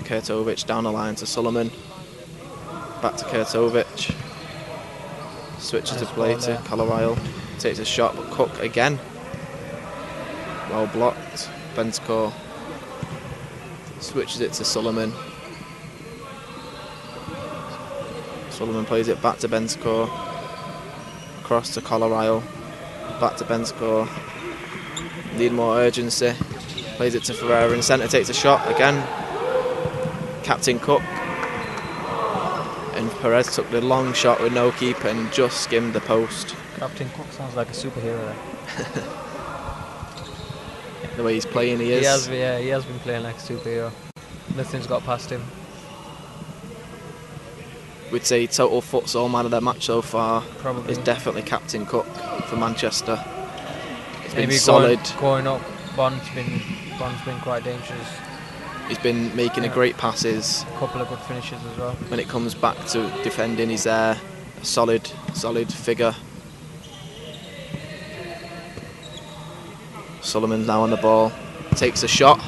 Kurtovic down the line to Solomon. Back to Kurtovic. Switches to play to Colorado. Takes a shot, but Cook again. Well blocked. Benscore switches it to Solomon. Solomon plays it back to Benscore. Across to Colorado. Back to Benscore. Need more urgency. Plays it to Ferreira in centre. Takes a shot again. Captain Cook. And Perez took the long shot with no keeper and just skimmed the post. Captain Cook sounds like a superhero there. The way he's playing, he is. He has been playing like a superhero. Nothing's got past him. We'd say total futsal man of the match so far Probably. is definitely Captain Cook for Manchester. He's been Maybe solid. Going up, Bond's been quite dangerous. He's been making a great passes. A couple of good finishes as well. When it comes back to defending, he's there. A solid figure. Solomon's now on the ball. Takes a shot.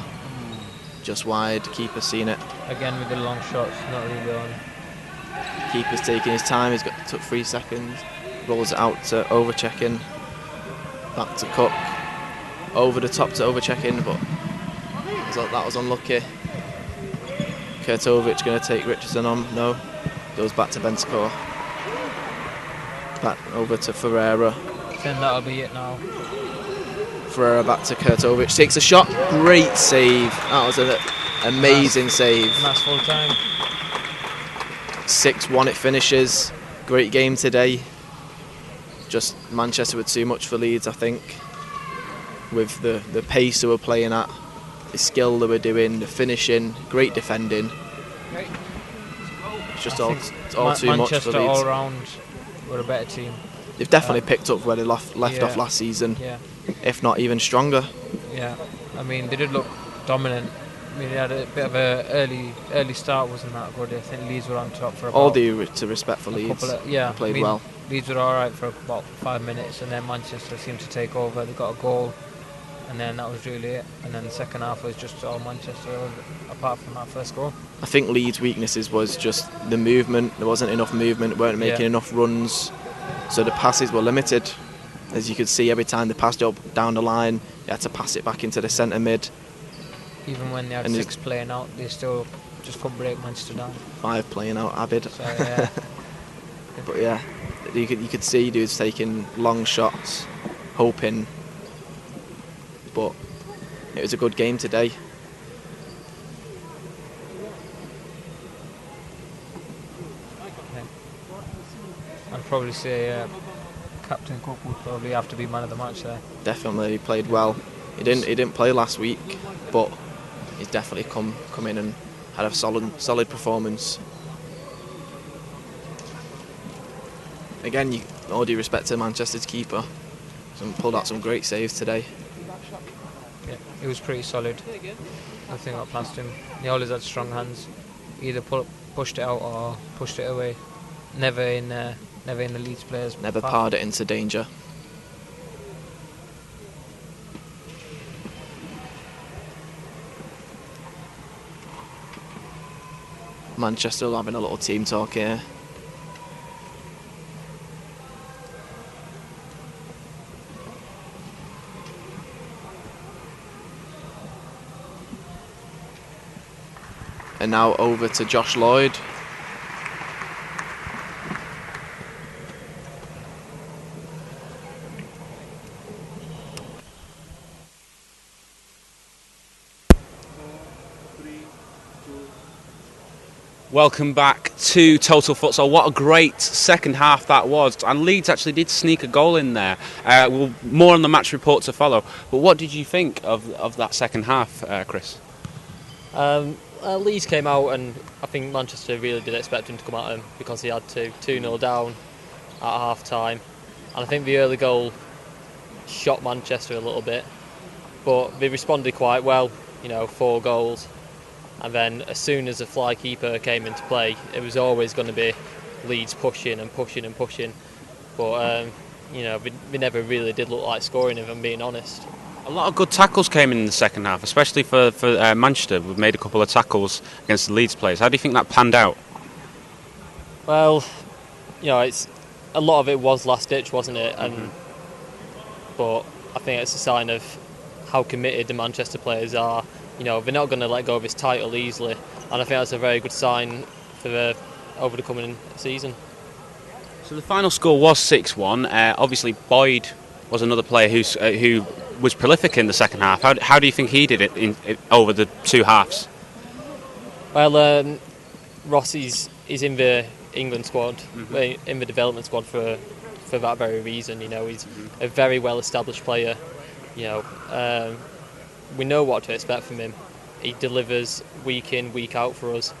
Just wide. Keeper seen it. Again with the long shots, not really on. Keeper's taking his time. Took 3 seconds. Rolls it out to Overchecking. Back to Cook. Over the top to Overchecking, but that was unlucky. Kurtovic going to take Richardson on. No. Goes back to Benscore. Back over to Ferreira. Then that'll be it now. Ferreira back to Kurtovic. Takes a shot. Great save. That was an amazing save. And that's full time. 6-1 it finishes. Great game today. Just Manchester were too much for Leeds, I think. With the pace they were playing at, the skill they were doing, the finishing, great defending. It's just all too much for Leeds. Manchester all round were a better team. They've definitely picked up where they left off last season, if not even stronger. Yeah, I mean they did look dominant. I mean they had a bit of an early start, wasn't that good? I think Leeds were on top for about all due to respect for Leeds. They played well. Leeds were alright for about 5 minutes, and then Manchester seemed to take over. They got a goal, and then that was really it. And then the second half was just all Manchester, apart from that first goal. I think Leeds' weaknesses was just the movement. There wasn't enough movement, weren't making enough runs, so the passes were limited. As you could see, every time they passed up down the line, they had to pass it back into the centre mid. Even when they had 6 playing out, they still just couldn't break Manchester down. 5 playing out, Abid. So, yeah. But yeah, you could see dudes taking long shots, hoping. But it was a good game today. I'd probably say Captain Cook would probably have to be man of the match there. Definitely, he played well. He didn't play last week, but he's definitely come in and had a solid performance. Again, all due respect to Manchester's keeper, pulled out some great saves today. Yeah, he was pretty solid. Nothing got past him. He always had strong hands. Either pushed it out or pushed it away. Never in the Leeds players. Never parred it into danger. Manchester having a little team talk here. And now over to Josh Lloyd. Welcome back to Total Futsal. What a great second half that was. And Leeds actually did sneak a goal in there. More on the match report to follow. But what did you think of that second half, Chris? Leeds came out, and I think Manchester really did expect him to come at him because he had 2-0 down at half time. And I think the early goal shot Manchester a little bit. But they responded quite well, 4 goals. And then as soon as the fly keeper came into play, it was always going to be Leeds pushing and pushing and pushing. But, we never really did look like scoring, if I'm being honest. A lot of good tackles came in the second half, especially for Manchester. We've made a couple of tackles against the Leeds players. How do you think that panned out? Well, it's a lot of it was last ditch, wasn't it? But I think it's a sign of how committed the Manchester players are. They're not going to let go of this title easily, and I think that's a very good sign for over the coming season. So the final score was 6-1. Obviously, Boyd was another player who was prolific in the second half. How do you think he did it over the two halves? Well, Ross is in the England squad, in the development squad for that very reason. He's a very well-established player. We know what to expect from him. He delivers week in, week out for us,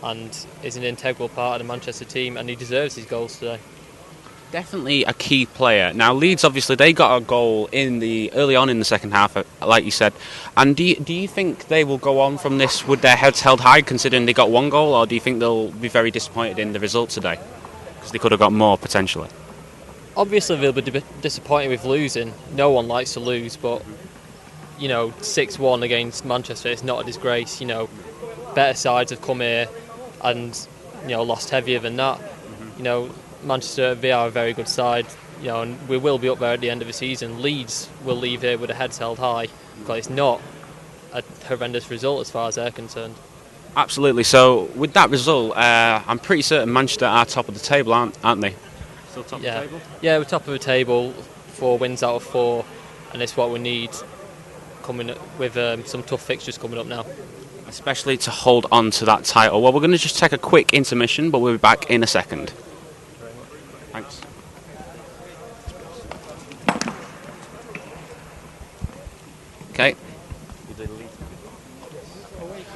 and is an integral part of the Manchester team, and he deserves his goals today. Definitely a key player. Now, Leeds, obviously, they got a goal early on in the second half, like you said. And do you think they will go on from this with their heads held high, considering they got one goal, or do you think they'll be very disappointed in the result today? Because they could have got more, potentially. Obviously, they'll be disappointed with losing. No one likes to lose, but 6-1 against Manchester, it's not a disgrace. Better sides have come here and lost heavier than that. Manchester, they are a very good side, and we will be up there at the end of the season. Leeds will leave here with their heads held high, because it's not a horrendous result as far as they're concerned. Absolutely. So with that result, I'm pretty certain Manchester are top of the table, aren't they? Still top of the table? Yeah, we're top of the table, 4 wins out of 4, and it's what we need coming up with some tough fixtures coming up now. Especially to hold on to that title. Well, we're going to just take a quick intermission, but we'll be back in a second. Thanks. Okay.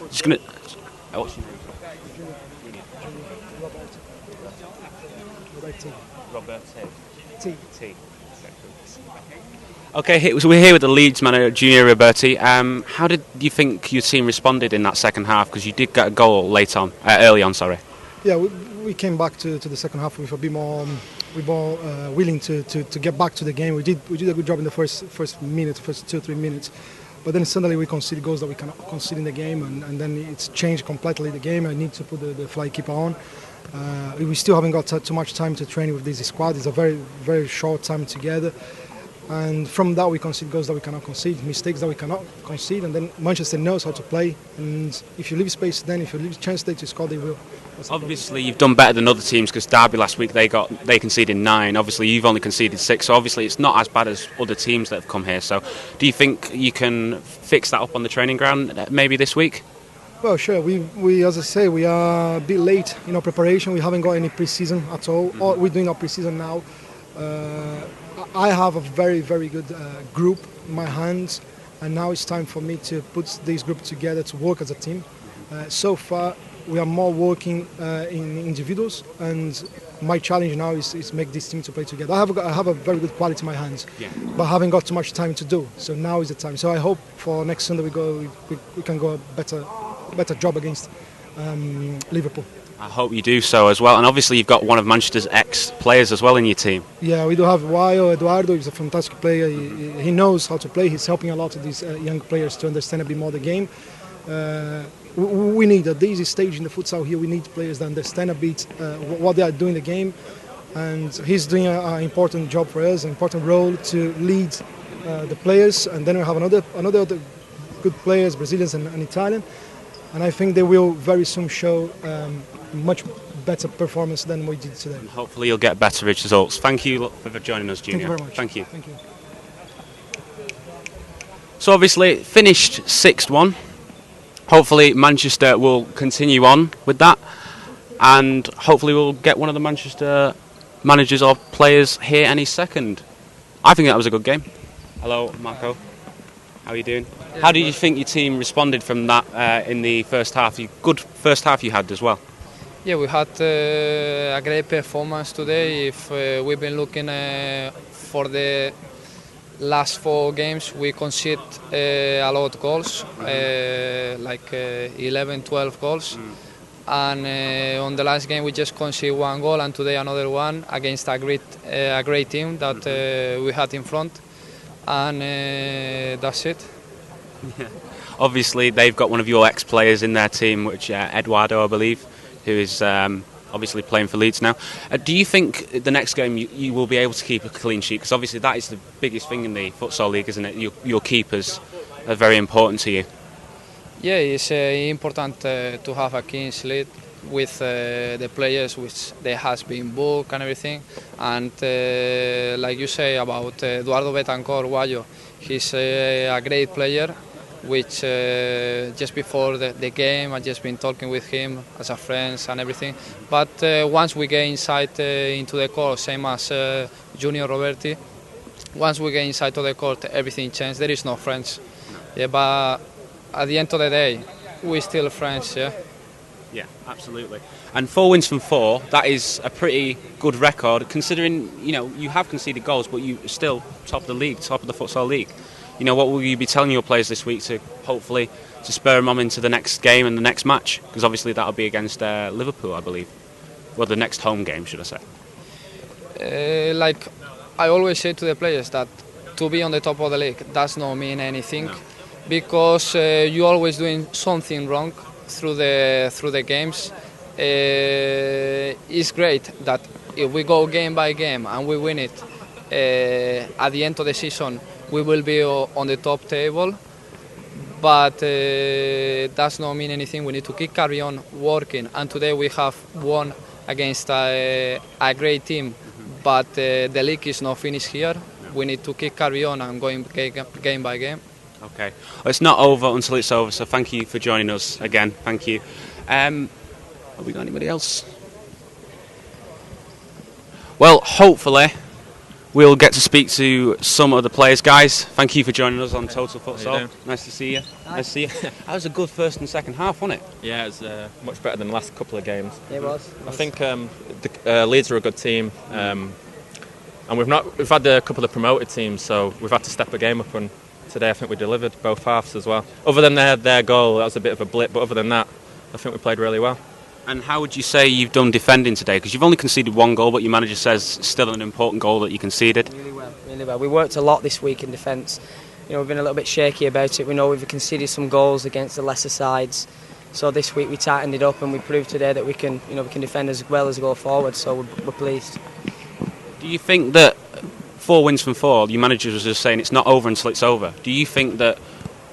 Just gonna. What's your name? Robert T. Okay, so we're here with the Leeds manager, Junior Roberti. How did you think your team responded in that second half? Because you did get a goal early on. Sorry. Yeah, we came back to the second half with a bit more, willing to get back to the game. We did a good job in the first 2-3 minutes, but then suddenly we conceded goals that we cannot concede in the game, and then it's changed completely the game. I need to put the fly keeper on. We still haven't got too much time to train with this squad. It's a very, very short time together. And from that we concede goals that we cannot concede, mistakes that we cannot concede, and then Manchester knows how to play. And if you leave space, then if you leave chance to score, they will. Obviously, you've done better than other teams because Derby last week they conceded 9. Obviously, you've only conceded 6. So obviously, it's not as bad as other teams that have come here. So, do you think you can fix that up on the training ground maybe this week? Well, sure. We as I say, we are a bit late in our preparation. We haven't got any pre-season at all. We're doing our pre-season now. I have a very, very good group in my hands, and now it's time for me to put this group together to work as a team. So far, we are more working in individuals, and my challenge now is make this team to play together. I have a very good quality in my hands, but I haven't got too much time to do. So now is the time. So I hope for next Sunday we can go a better job against Liverpool. I hope you do so as well. And obviously you've got one of Manchester's ex-players as well in your team. Yeah, we do have Eduardo. He's a fantastic player. He knows how to play. He's helping a lot of these young players to understand a bit more the game. We need, at this stage in the futsal here, we need players that understand a bit what they are doing in the game. And he's doing an important job for us, an important role to lead the players. And then we have another good players, Brazilians and Italian. And I think they will very soon show much better performance than we did today. And hopefully you'll get better results. Thank you for joining us, Junior. Thank you very much. Thank you. Thank you. So obviously it finished 6-1. Hopefully Manchester will continue on with that, and hopefully we'll get one of the Manchester managers or players here any second. I think that was a good game. Hello, Marco. How are you doing? Yeah, how did you think your team responded from that in the first half? Good first half you had as well. Yeah, we had a great performance today. If we've been looking for the last 4 games, we conceded a lot of goals, like 11, 12 goals. And on the last game we just conceded 1 goal, and today another one against a great team that we had in front. and that's it. Obviously, they've got one of your ex-players in their team, which Eduardo, I believe, who is obviously playing for Leeds now. Do you think the next game you will be able to keep a clean sheet? Because obviously that is the biggest thing in the futsal league, isn't it? Your keepers are very important to you. Yeah, it's important to have a clean slate with the players which they has been booked and everything. And like you say about Eduardo Betancor Guayo, he's a great player, which just before the game I've just been talking with him as a friend and everything. But once we get inside into the court, same as Junior Roberti, once we get inside of the court, everything changes. There is no friends. Yeah, but at the end of the day, we're still friends. Yeah. Yeah, absolutely. And 4 wins from 4, that is a pretty good record, considering, you have conceded goals, but you're still top of the league, top of the futsal league. What will you be telling your players this week to hopefully to spur them on into the next game and the next match? Because obviously that'll be against Liverpool, I believe. Well, the next home game, should I say. Like I always say to the players that to be on the top of the league does not mean anything. No. Because you're always doing something wrong through the games. It's great that if we go game by game and we win it, at the end of the season we will be on the top table, but does not mean anything. We need to keep carry on working, and today we have won against a great team, but the league is not finished here. We need to keep carry on and going game by game. Okay, well, it's not over until it's over, so thank you for joining us again. Thank you. Have we got anybody else? Well, hopefully we'll get to speak to some of the players. Guys, thank you for joining us on Total Futsal. Nice to see you. Nice to see you. That was a good first and second half, wasn't it? Yeah, it was much better than the last couple of games. It was. I think the Leeds are a good team, and we've had a couple of promoted teams, so we've had to step a game up, and today I think we delivered both halves as well. Other than their goal, that was a bit of a blip, but other than that, I think we played really well. And how would you say you've done defending today? Because you've only conceded 1 goal, but your manager says it's still an important goal that you conceded. Really well, really well. We worked a lot this week in defence. We've been a little bit shaky about it. We know we've conceded some goals against the lesser sides. So this week we tightened it up, and we proved today that we can defend as well as go forward. So we're pleased. Do you think that 4 wins from 4, your manager was just saying it's not over until it's over? Do you think that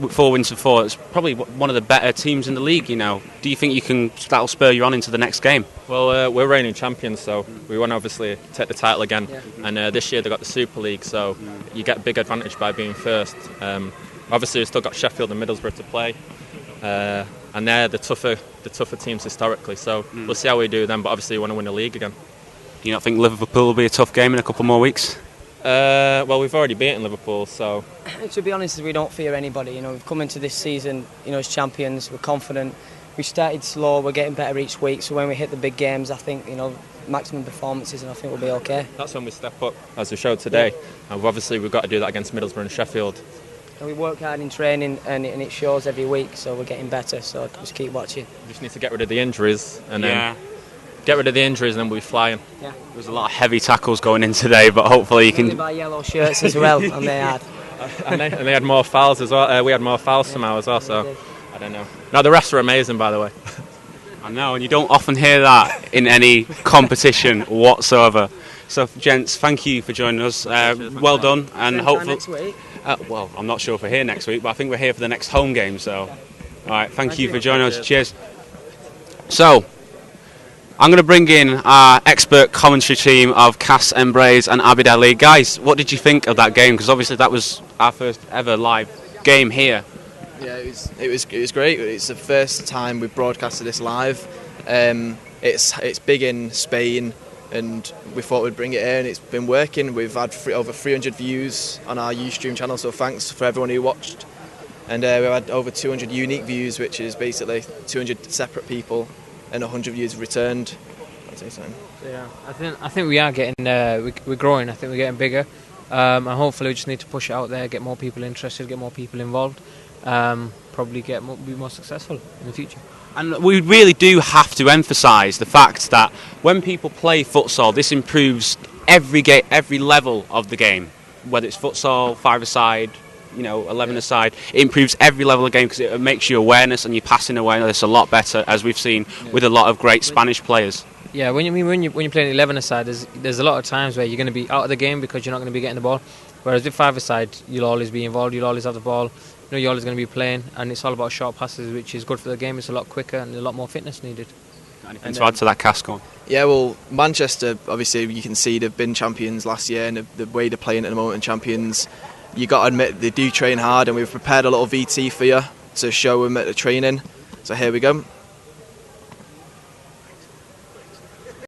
4 wins from 4, it's probably one of the better teams in the league, Do you think that'll spur you on into the next game? Well, we're reigning champions, so we want to obviously take the title again. Yeah. And this year they've got the Super League, so you get a big advantage by being first. Obviously we've still got Sheffield and Middlesbrough to play, and they're the tougher teams historically, so we'll see how we do then, but obviously we want to win the league again. Do you not think Liverpool will be a tough game in a couple more weeks? Well, we've already beaten Liverpool, so... To be honest, we don't fear anybody. We've come into this season, as champions. We're confident. We started slow. We're getting better each week. So when we hit the big games, I think maximum performances, and I think we'll be okay. That's when we step up, as we showed today. Yeah. And obviously we've got to do that against Middlesbrough and Sheffield. And we work hard in training, and it shows every week. So we're getting better. So just keep watching. We just need to get rid of the injuries, and then get rid of the injuries, and then we'll be flying. Yeah. There's a lot of heavy tackles going in today, but hopefully you can... They buy yellow shirts as well, and they had. and they had more fouls as well. We had more fouls somehow as well, so I don't know. No, the refs are amazing, by the way. I know, and you don't often hear that in any competition whatsoever. So, gents, thank you for joining us. Well done, and hopefully... next week? Well, I'm not sure if we're here next week, but I think we're here for the next home game, so... All right, thank you for joining us. Cheers. So... I'm going to bring in our expert commentary team of Cass Embrace and Abid Ali. Guys, what did you think of that game? Because obviously that was our first ever live game here. Yeah, it was great. It's the first time we've broadcasted this live. It's big in Spain, and we thought we'd bring it here, and it's been working. We've had over 300 views on our Ustream channel, so thanks for everyone who watched. And we've had over 200 unique views, which is basically 200 separate people. And 100 views returned. Yeah, I think we are getting we're growing. I think we're getting bigger, and hopefully we just need to push it out there, get more people interested, get more people involved, probably be more successful in the future. And we really do have to emphasise the fact that when people play futsal, this improves every level of the game. whether it's futsal, five-a-side, 11-a-side. It improves every level of game because it makes your awareness and your passing awareness a lot better, as we've seen with a lot of great Spanish players. Yeah, when you play an 11-a-side, there's a lot of times where you're going to be out of the game because you're not going to be getting the ball. Whereas with 5-a-side, you'll always be involved, you'll always have the ball, you're always going to be playing, and it's all about short passes, which is good for the game. It's a lot quicker and a lot more fitness needed. Anything to add to that, Casco? Yeah, well, Manchester, obviously, you can see they've been champions last year, and the way they're playing at the moment, and champions, you got to admit they do train hard, and we've prepared a little VT for you to show them at the training. So here we go.